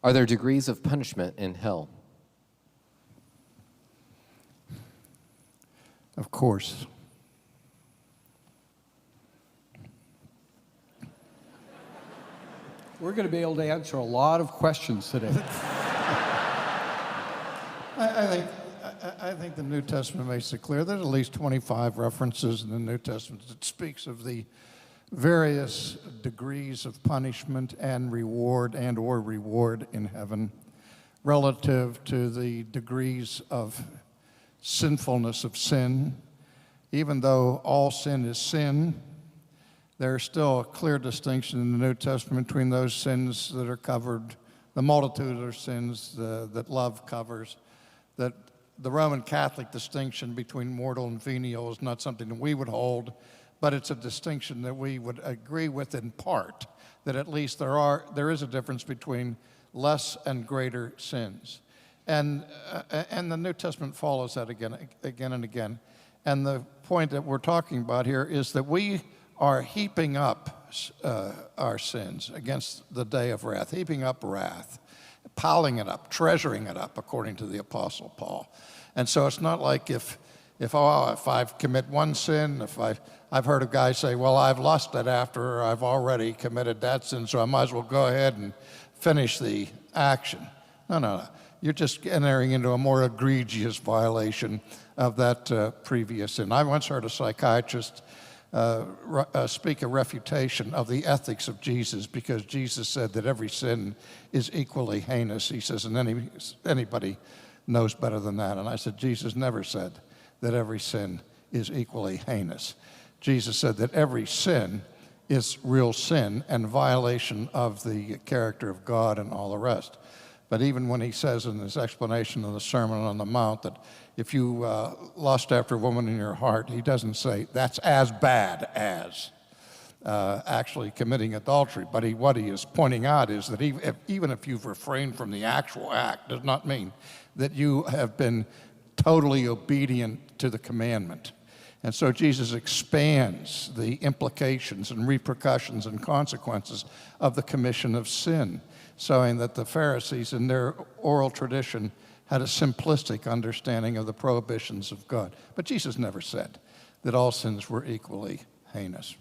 Are there degrees of punishment in hell? Of course. We're going to be able to answer a lot of questions today. I think the New Testament makes it clear. There's at least 25 references in the New Testament that speaks of the various degrees of punishment and reward or reward in heaven relative to the degrees of sinfulness of sin. Even though all sin is sin, there's still a clear distinction in the New Testament between those sins that are covered, the multitude of sins that love covers, that the Roman Catholic distinction between mortal and venial is not something that we would hold, but it's a distinction that we would agree with in part, that at least there is a difference between less and greater sins. And the New Testament follows that again and again. And the point that we're talking about here is that we are heaping up our sins against the day of wrath, heaping up wrath, piling it up, treasuring it up, according to the Apostle Paul. And so it's not like if I commit one sin, I've heard a guy say, well, I've lusted after I've already committed that sin, so I might as well go ahead and finish the action. No. You're just entering into a more egregious violation of that previous sin. I once heard a psychiatrist speak a refutation of the ethics of Jesus, because Jesus said that every sin is equally heinous. He says, and anybody knows better than that. And I said, Jesus never said that every sin is equally heinous. Jesus said that every sin is real sin and violation of the character of God and all the rest. But even when he says in his explanation of the Sermon on the Mount that if you lust after a woman in your heart, he doesn't say that's as bad as actually committing adultery. But what he is pointing out is that even if you've refrained from the actual act, does not mean that you have been totally obedient to the commandment. And so Jesus expands the implications and repercussions and consequences of the commission of sin, showing that the Pharisees in their oral tradition had a simplistic understanding of the prohibitions of God. But Jesus never said that all sins were equally heinous.